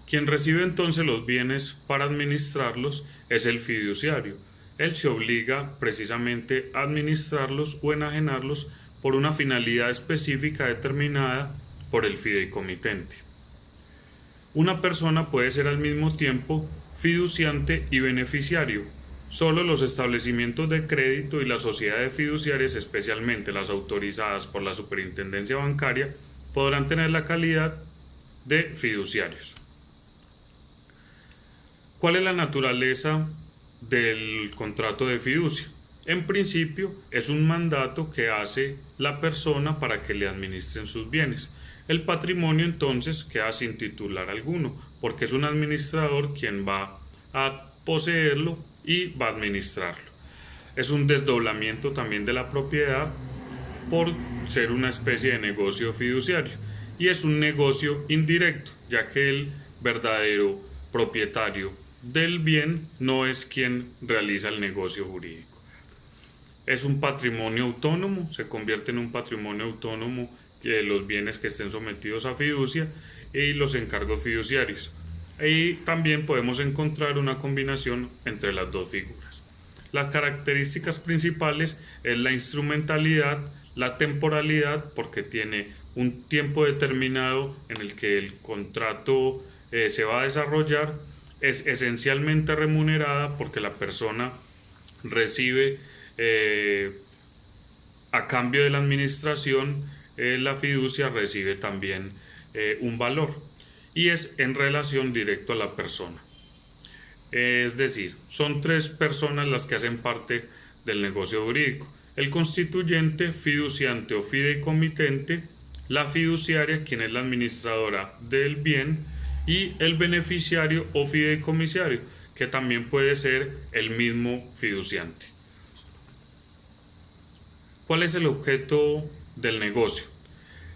Quien recibe entonces los bienes para administrarlos es el fiduciario. Él se obliga precisamente a administrarlos o enajenarlos por una finalidad específica determinada por el fideicomitente. Una persona puede ser al mismo tiempo fiduciante y beneficiario. Solo los establecimientos de crédito y las sociedades fiduciarias, especialmente las autorizadas por la Superintendencia Bancaria, podrán tener la calidad de fiduciarios. ¿Cuál es la naturaleza del contrato de fiducia? En principio, es un mandato que hace la persona para que le administren sus bienes. El patrimonio entonces queda sin titular alguno, porque es un administrador quien va a poseerlo y va a administrarlo. Es un desdoblamiento también de la propiedad por ser una especie de negocio fiduciario. Y es un negocio indirecto, ya que el verdadero propietario del bien no es quien realiza el negocio jurídico. Es un patrimonio autónomo, se convierte en un patrimonio autónomo los bienes que estén sometidos a fiducia y los encargos fiduciarios. Y también podemos encontrar una combinación entre las dos figuras. Las características principales es la instrumentalidad, la temporalidad, porque tiene un tiempo determinado en el que el contrato se va a desarrollar, es esencialmente remunerada porque la persona recibe a cambio de la administración, la fiducia recibe también un valor y es en relación directo a la persona. Es decir, son tres personas las que hacen parte del negocio jurídico: el constituyente, fiduciante o fideicomitente, la fiduciaria, quien es la administradora del bien, y el beneficiario o fideicomisario, que también puede ser el mismo fiduciante. ¿Cuál es el objeto del negocio?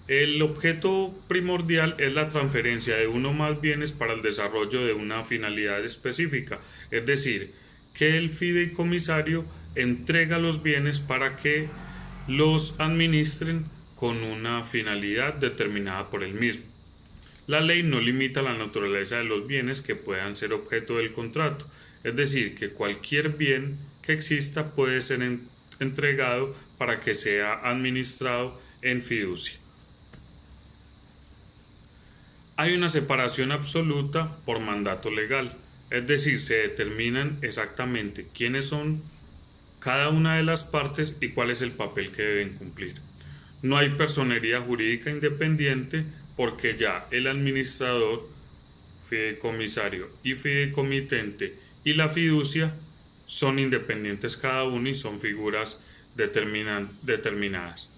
El objeto primordial es la transferencia de uno o más bienes para el desarrollo de una finalidad específica, es decir, que el fideicomisario entrega los bienes para que los administren con una finalidad determinada por él mismo. La ley no limita la naturaleza de los bienes que puedan ser objeto del contrato, es decir, que cualquier bien que exista puede ser entregado para que sea administrado en fiducia. Hay una separación absoluta por mandato legal, es decir, se determinan exactamente quiénes son cada una de las partes y cuál es el papel que deben cumplir. No hay personería jurídica independiente porque ya el administrador, fideicomisario y fideicomitente y la fiducia son independientes cada uno y son figuras determinadas.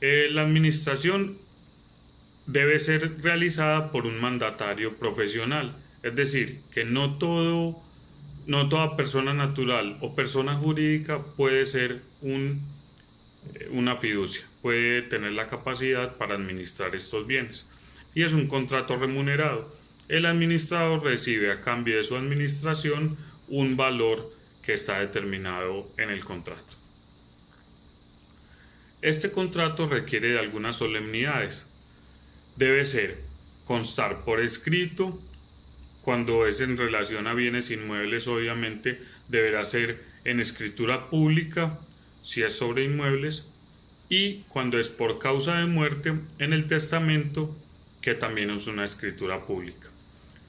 La administración debe ser realizada por un mandatario profesional, es decir, que no toda persona natural o persona jurídica puede ser una fiducia, puede tener la capacidad para administrar estos bienes. Y es un contrato remunerado. El administrador recibe a cambio de su administración un valor que está determinado en el contrato. Este contrato requiere de algunas solemnidades. Debe constar por escrito. Cuando es en relación a bienes inmuebles, obviamente deberá ser en escritura pública, si es sobre inmuebles, y cuando es por causa de muerte, en el testamento, que también es una escritura pública.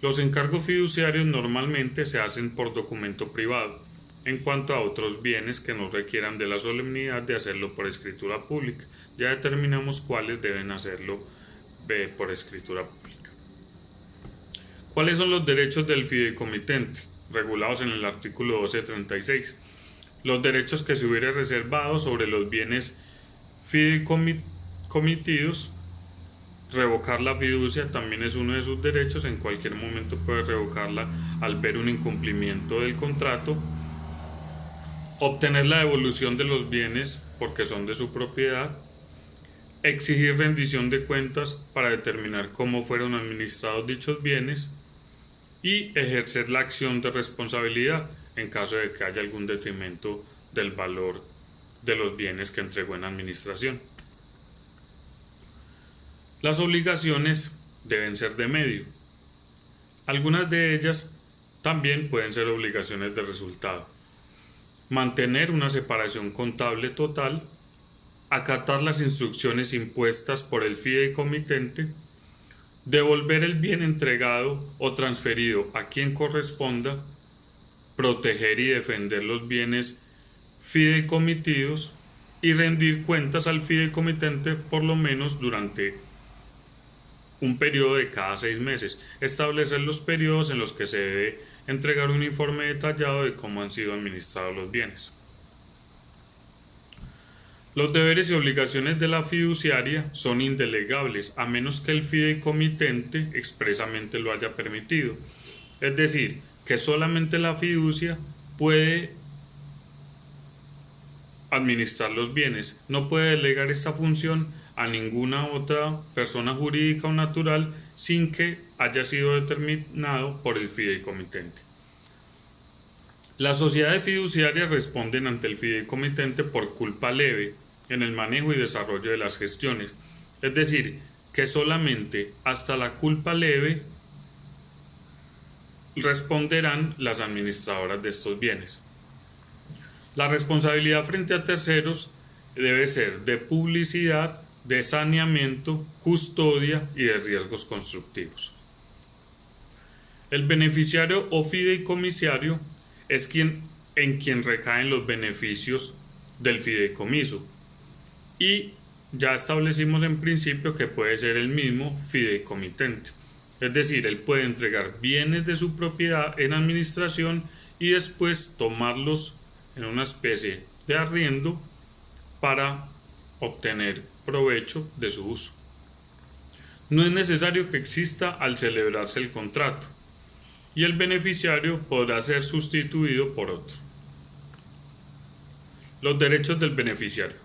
Los encargos fiduciarios normalmente se hacen por documento privado, en cuanto a otros bienes que no requieran de la solemnidad de hacerlo por escritura pública. Ya determinamos cuáles deben hacerlo por escritura pública. ¿Cuáles son los derechos del fideicomitente? Regulados en el artículo 1236. Los derechos que se hubiere reservado sobre los bienes fideicomitidos. Revocar la fiducia también es uno de sus derechos. En cualquier momento puede revocarla al ver un incumplimiento del contrato. Obtener la devolución de los bienes porque son de su propiedad. Exigir rendición de cuentas para determinar cómo fueron administrados dichos bienes. Y ejercer la acción de responsabilidad en caso de que haya algún detrimento del valor de los bienes que entregó en administración. Las obligaciones deben ser de medio. Algunas de ellas también pueden ser obligaciones de resultado. Mantener una separación contable total, acatar las instrucciones impuestas por el fideicomitente, devolver el bien entregado o transferido a quien corresponda, proteger y defender los bienes fideicomitidos y rendir cuentas al fideicomitente por lo menos durante un periodo de cada 6 meses. Establecer los periodos en los que se debe entregar un informe detallado de cómo han sido administrados los bienes. Los deberes y obligaciones de la fiduciaria son indelegables a menos que el fideicomitente expresamente lo haya permitido. Es decir, que solamente la fiducia puede administrar los bienes, no puede delegar esta función a ninguna otra persona jurídica o natural sin que haya sido determinado por el fideicomitente. Las sociedades fiduciarias responden ante el fideicomitente por culpa leve en el manejo y desarrollo de las gestiones, es decir, que solamente hasta la culpa leve responderán las administradoras de estos bienes. La responsabilidad frente a terceros debe ser de publicidad, de saneamiento, custodia y de riesgos constructivos. El beneficiario o fideicomisario es en quien recaen los beneficios del fideicomiso y ya establecimos en principio que puede ser el mismo fideicomitente, es decir, él puede entregar bienes de su propiedad en administración y después tomarlos en una especie de arriendo para obtener provecho de su uso. No es necesario que exista al celebrarse el contrato y el beneficiario podrá ser sustituido por otro. Los derechos del beneficiario.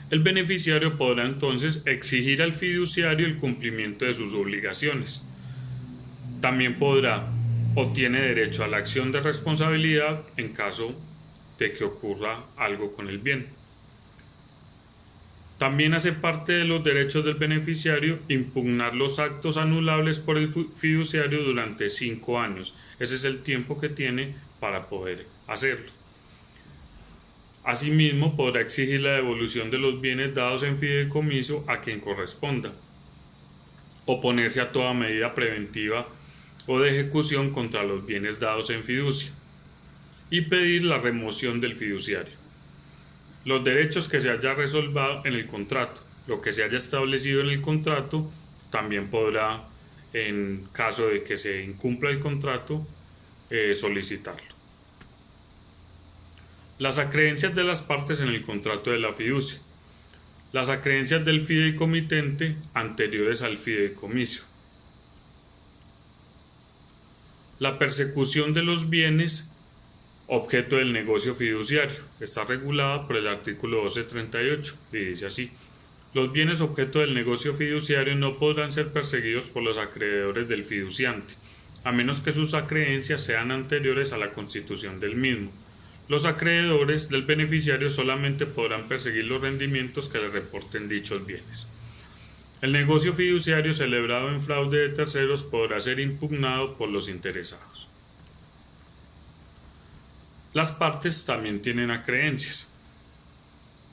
El beneficiario podrá entonces exigir al fiduciario el cumplimiento de sus obligaciones. También podrá o tiene derecho a la acción de responsabilidad en caso de que ocurra algo con el bien. También hace parte de los derechos del beneficiario impugnar los actos anulables por el fiduciario durante 5 años. Ese es el tiempo que tiene para poder hacerlo. Asimismo, podrá exigir la devolución de los bienes dados en fideicomiso a quien corresponda, oponerse a toda medida preventiva o de ejecución contra los bienes dados en fiducia y pedir la remoción del fiduciario. Los derechos que se haya resolvido en el contrato, lo que se haya establecido en el contrato, también podrá, en caso de que se incumpla el contrato, solicitarlo. Las acreencias de las partes en el contrato de la fiducia. Las acreencias del fideicomitente anteriores al fideicomiso. La persecución de los bienes objeto del negocio fiduciario. Está regulada por el artículo 1238 y dice así: los bienes objeto del negocio fiduciario no podrán ser perseguidos por los acreedores del fiduciante, a menos que sus acreencias sean anteriores a la constitución del mismo. Los acreedores del beneficiario solamente podrán perseguir los rendimientos que le reporten dichos bienes. El negocio fiduciario celebrado en fraude de terceros podrá ser impugnado por los interesados. Las partes también tienen acreencias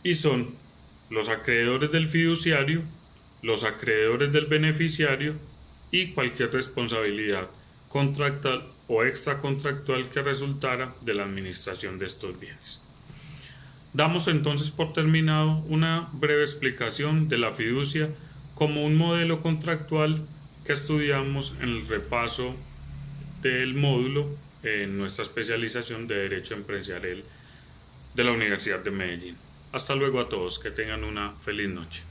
y son los acreedores del fiduciario, los acreedores del beneficiario y cualquier responsabilidad contractual o extracontractual que resultara de la administración de estos bienes. Damos entonces por terminado una breve explicación de la fiducia como un modelo contractual que estudiamos en el repaso del módulo en nuestra especialización de Derecho Empresarial de la Universidad de Medellín. Hasta luego a todos, que tengan una feliz noche.